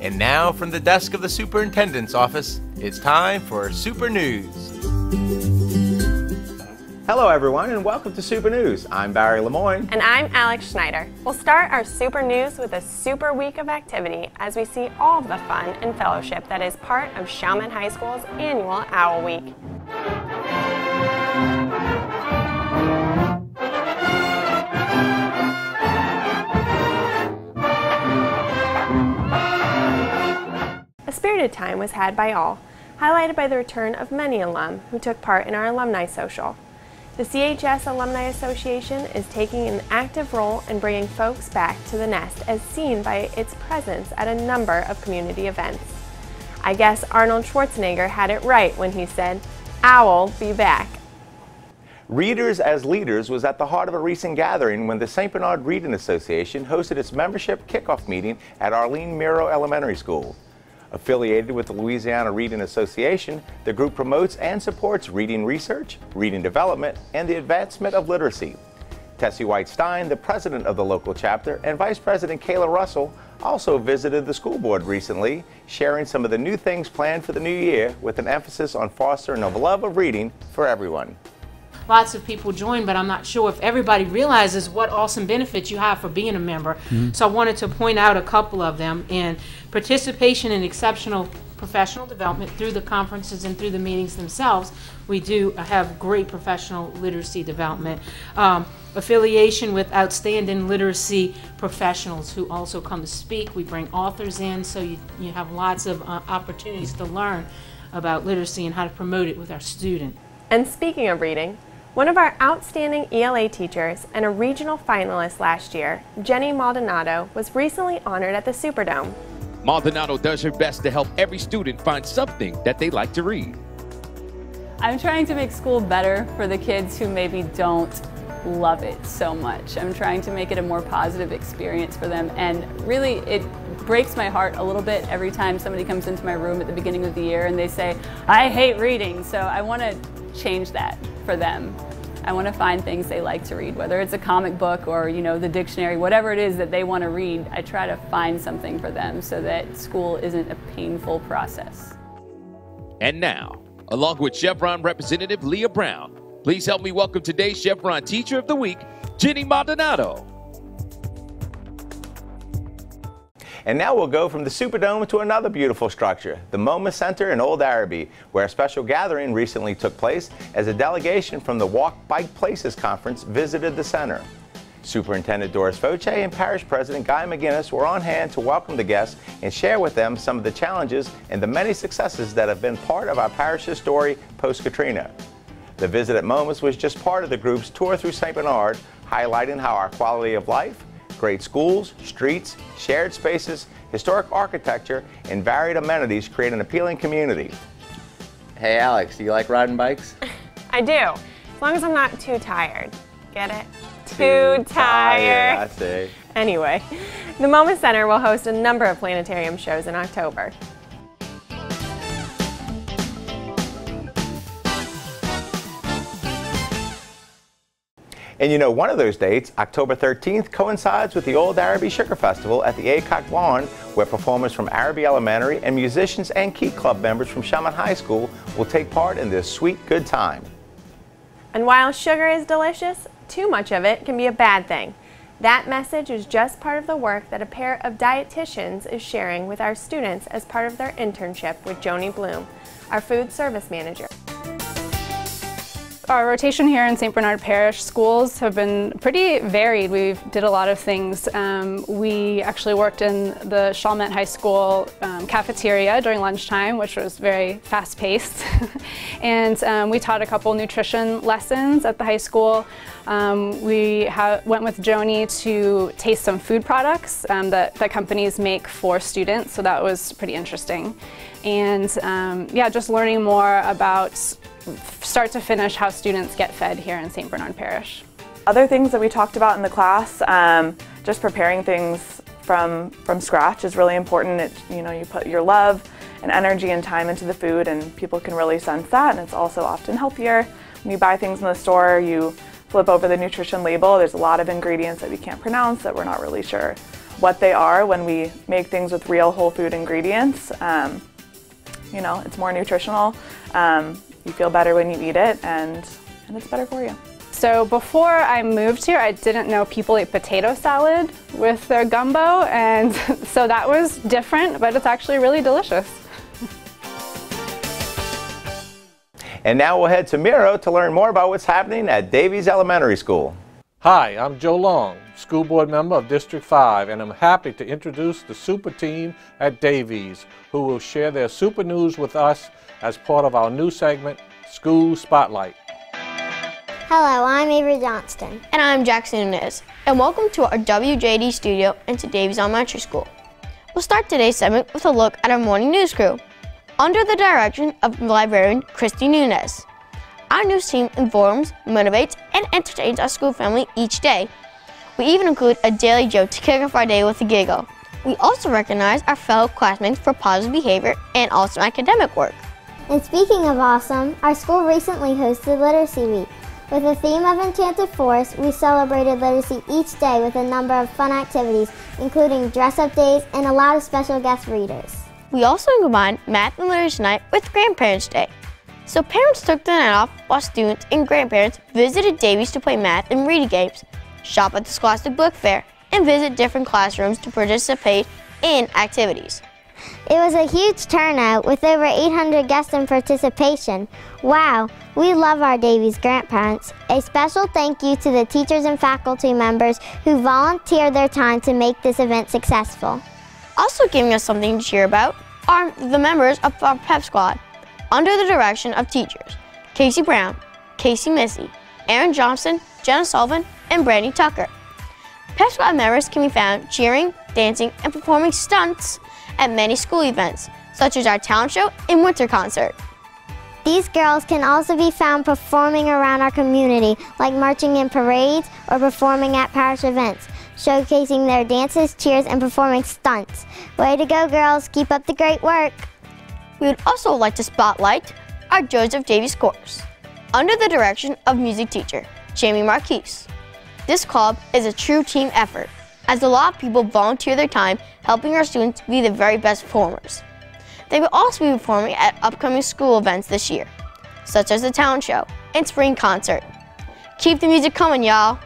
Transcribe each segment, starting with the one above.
And now from the desk of the superintendent's office, it's time for Super News. Hello everyone and welcome to Super News. I'm Barry Lemoyne. And I'm Alex Schneider. We'll start our Super News with a super week of activity as we see all of the fun and fellowship that is part of Chalmette High School's annual Owl Week. A spirited time was had by all, highlighted by the return of many alum who took part in our alumni social. The CHS Alumni Association is taking an active role in bringing folks back to the nest as seen by its presence at a number of community events. I guess Arnold Schwarzenegger had it right when he said, "Owl, be back." Readers as Leaders was at the heart of a recent gathering when the St. Bernard Reading Association hosted its membership kickoff meeting at Arlene Miro Elementary School. Affiliated with the Louisiana Reading Association, the group promotes and supports reading research, reading development, and the advancement of literacy. Tessie White-Stein, the president of the local chapter, and Vice President Kayla Russell also visited the school board recently, sharing some of the new things planned for the new year with an emphasis on fostering a love of reading for everyone. Lots of people join, but I'm not sure if everybody realizes what awesome benefits you have for being a member. So I wanted to point out a couple of them. And participation in exceptional professional development through the conferences and through the meetings themselves. We do have great professional literacy development. Affiliation with outstanding literacy professionals who also come to speak. We bring authors in, so you have lots of opportunities to learn about literacy and how to promote it with our students. And speaking of reading, one of our outstanding ELA teachers and a regional finalist last year, Jenny Maldonado, was recently honored at the Superdome. Maldonado does her best to help every student find something that they like to read. I'm trying to make school better for the kids who maybe don't love it so much. I'm trying to make it a more positive experience for them, and really it breaks my heart a little bit every time somebody comes into my room at the beginning of the year and they say, "I hate reading." So I want to change that for them. I want to find things they like to read, whether it's a comic book or, you know, the dictionary, whatever it is that they want to read. I try to find something for them so that school isn't a painful process. And now, along with Chevron Representative Leah Brown, please help me welcome today's Chevron Teacher of the Week, Jenny Maldonado. And now we'll go from the Superdome to another beautiful structure, the MoMA Center in Old Araby, where a special gathering recently took place as a delegation from the Walk Bike Places Conference visited the center. Superintendent Doris Foche and Parish President Guy McGinnis were on hand to welcome the guests and share with them some of the challenges and the many successes that have been part of our parish's story post-Katrina. The visit at MoMA's was just part of the group's tour through St. Bernard, highlighting how our quality of life, great schools, streets, shared spaces, historic architecture, and varied amenities create an appealing community. Hey Alex, do you like riding bikes? I do, as long as I'm not too tired. Get it? Too tired. I see. Anyway, the MoMA Center will host a number of planetarium shows in October. And you know, one of those dates, October 13th, coincides with the Old Araby Sugar Festival at the Aycock Lawn, where performers from Araby Elementary and musicians and Key Club members from Chalmette High School will take part in this sweet good time. And while sugar is delicious, too much of it can be a bad thing. That message is just part of the work that a pair of dietitians is sharing with our students as part of their internship with Joni Bloom, our food service manager. Our rotation here in St. Bernard Parish schools have been pretty varied. We did a lot of things. We actually worked in the Chalmette High School cafeteria during lunchtime, which was very fast-paced. And we taught a couple nutrition lessons at the high school. We went with Joni to taste some food products that companies make for students, so that was pretty interesting. And yeah, just learning more about start to finish how students get fed here in St. Bernard Parish. Other things that we talked about in the class, just preparing things from scratch is really important. You put your love and energy and time into the food, and people can really sense that, and it's also often healthier. When you buy things in the store, you flip over the nutrition label. There's a lot of ingredients that we can't pronounce that we're not really sure what they are when we make things with real whole food ingredients. You know, it's more nutritional. You feel better when you eat it, and it's better for you. So before I moved here, I didn't know people ate potato salad with their gumbo, and so that was different, but it's actually really delicious. And now we'll head to Miro to learn more about what's happening at Davies Elementary School. Hi, I'm Joe Long, school board member of District 5, and I'm happy to introduce the super team at Davies, who will share their super news with us as part of our new segment, School Spotlight. Hello, I'm Avery Johnston. And I'm Jackson Nunez. And welcome to our WJD studio and to Davies Elementary School. We'll start today's segment with a look at our morning news crew, under the direction of librarian Christy Nunez. Our news team informs, motivates, and entertains our school family each day. We even include a daily joke to kick off our day with a giggle. We also recognize our fellow classmates for positive behavior and awesome academic work. And speaking of awesome, our school recently hosted Literacy Week. With the theme of Enchanted Forest, we celebrated literacy each day with a number of fun activities, including dress-up days and a lot of special guest readers. We also combined Math and Literacy Night with Grandparents' Day. So parents took the night off while students and grandparents visited Davies to play math and reading games, shop at the Scholastic Book Fair, and visit different classrooms to participate in activities. It was a huge turnout with over 800 guests in participation. Wow, we love our Davies grandparents. A special thank you to the teachers and faculty members who volunteered their time to make this event successful. Also giving us something to cheer about are the members of our pep squad, under the direction of teachers Casey Brown, Casey Missy, Aaron Johnson, Jenna Sullivan, and Brandy Tucker. Pep squad members can be found cheering, dancing, and performing stunts at many school events, such as our talent show and winter concert. These girls can also be found performing around our community, like marching in parades or performing at parish events, showcasing their dances, cheers, and performing stunts. Way to go, girls. Keep up the great work. We would also like to spotlight our Joseph Davies Chorus, under the direction of music teacher Jamie Marquise. This club is a true team effort, as a lot of people volunteer their time helping our students be the very best performers. They will also be performing at upcoming school events this year, such as the talent show and spring concert. Keep the music coming, y'all.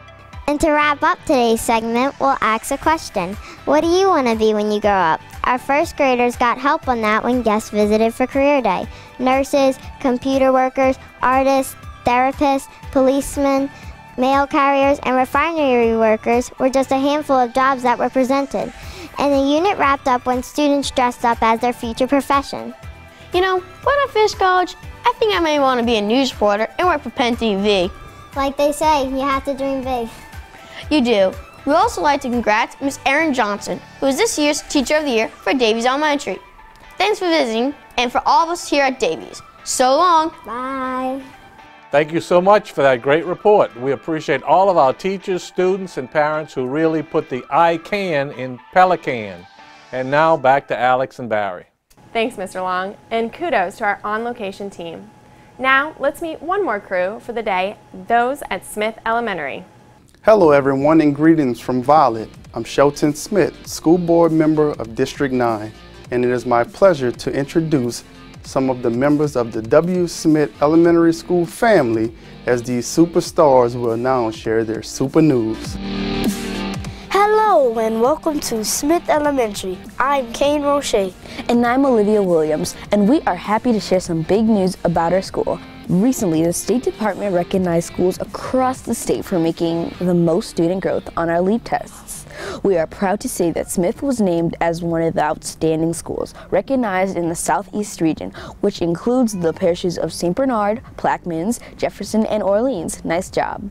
And to wrap up today's segment, we'll ask a question. What do you want to be when you grow up? Our first graders got help on that when guests visited for Career Day. Nurses, computer workers, artists, therapists, policemen, mail carriers, and refinery workers were just a handful of jobs that were presented. And the unit wrapped up when students dressed up as their future profession. You know, when I finish college, I think I may want to be a news reporter and work for Penn TV. Like they say, you have to dream big. You do. We'd also like to congrats Miss Erin Johnson, who is this year's Teacher of the Year for Davies Elementary. Thanks for visiting, and for all of us here at Davies. So long. Bye. Thank you so much for that great report. We appreciate all of our teachers, students, and parents who really put the I can in Pelican. And now back to Alex and Barry. Thanks, Mr. Long, and kudos to our on-location team. Now, let's meet one more crew for the day, those at Smith Elementary. Hello everyone and greetings from Violet. I'm Shelton Smith, school board member of District 9, and it is my pleasure to introduce some of the members of the W. Smith Elementary School family as these superstars will now share their super news. Hello and welcome to Smith Elementary. I'm Kane Roche. And I'm Olivia Williams, and we are happy to share some big news about our school. Recently, the State Department recognized schools across the state for making the most student growth on our LEAP tests. We are proud to say that Smith was named as one of the outstanding schools recognized in the Southeast region, which includes the parishes of St. Bernard, Plaquemines, Jefferson, and Orleans. Nice job.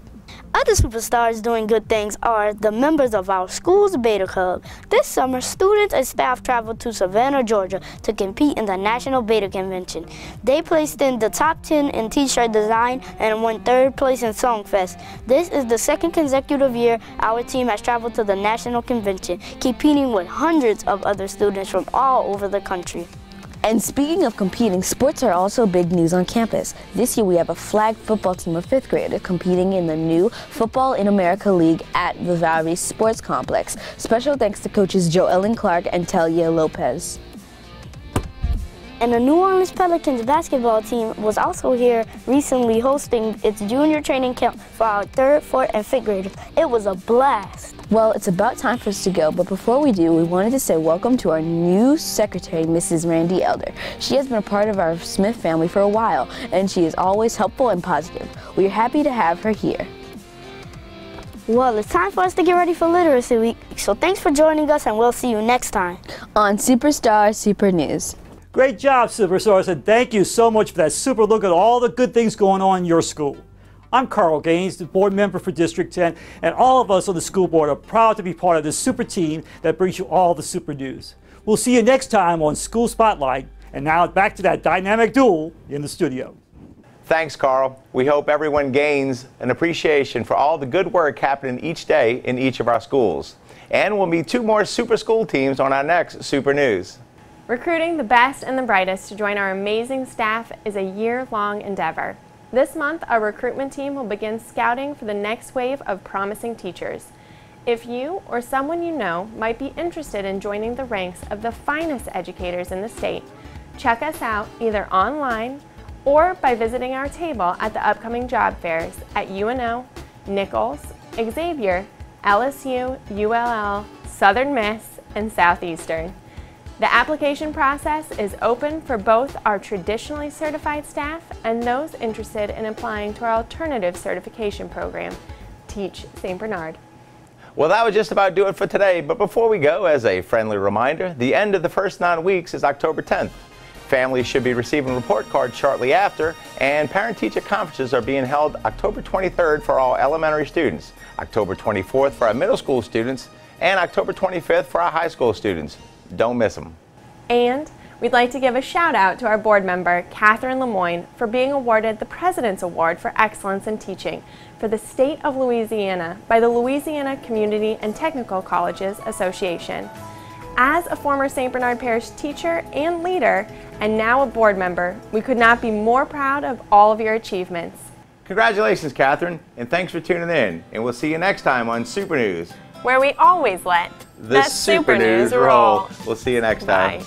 Other superstars doing good things are the members of our school's Beta Club. This summer, students and staff traveled to Savannah, Georgia to compete in the National Beta Convention. They placed in the top 10 in t-shirt design and won 3rd place in Songfest. This is the 2nd consecutive year our team has traveled to the National Convention, competing with hundreds of other students from all over the country. And speaking of competing, sports are also big news on campus. This year we have a flag football team of 5th graders competing in the new Football in America League at the Valley Sports Complex. Special thanks to coaches Joellen Clark and Talia Lopez. And the New Orleans Pelicans basketball team was also here recently hosting its junior training camp for our 3rd, 4th, and 5th graders. It was a blast. Well, it's about time for us to go, but before we do, we wanted to say welcome to our new secretary, Mrs. Randy Elder. She has been a part of our Smith family for a while, and she is always helpful and positive. We are happy to have her here. Well, it's time for us to get ready for Literacy Week, so thanks for joining us, and we'll see you next time on Superstar Super News. Great job, Superstars, and thank you so much for that super look at all the good things going on in your school. I'm Carl Gaines, the board member for District 10, and all of us on the school board are proud to be part of this super team that brings you all the super news. We'll see you next time on School Spotlight, and now back to that dynamic duel in the studio. Thanks, Carl. We hope everyone gains an appreciation for all the good work happening each day in each of our schools. And we'll meet 2 more super school teams on our next Super News. Recruiting the best and the brightest to join our amazing staff is a year-long endeavor. This month, our recruitment team will begin scouting for the next wave of promising teachers. If you or someone you know might be interested in joining the ranks of the finest educators in the state, check us out either online or by visiting our table at the upcoming job fairs at UNO, Nichols, Xavier, LSU, ULL, Southern Miss, and Southeastern. The application process is open for both our traditionally certified staff and those interested in applying to our alternative certification program, Teach St. Bernard. Well, that would just about do it for today, but before we go, as a friendly reminder, the end of the first 9 weeks is October 10th. Families should be receiving report cards shortly after, and parent-teacher conferences are being held October 23rd for all elementary students, October 24th for our middle school students, and October 25th for our high school students. Don't miss them. And we'd like to give a shout out to our board member, Catherine Lemoyne, for being awarded the President's Award for Excellence in Teaching for the state of Louisiana by the Louisiana Community and Technical Colleges Association. As a former St. Bernard Parish teacher and leader, and now a board member, we could not be more proud of all of your achievements. Congratulations, Catherine, and thanks for tuning in. And we'll see you next time on Super News, where we always let the Super News roll. We'll see you next time. Bye.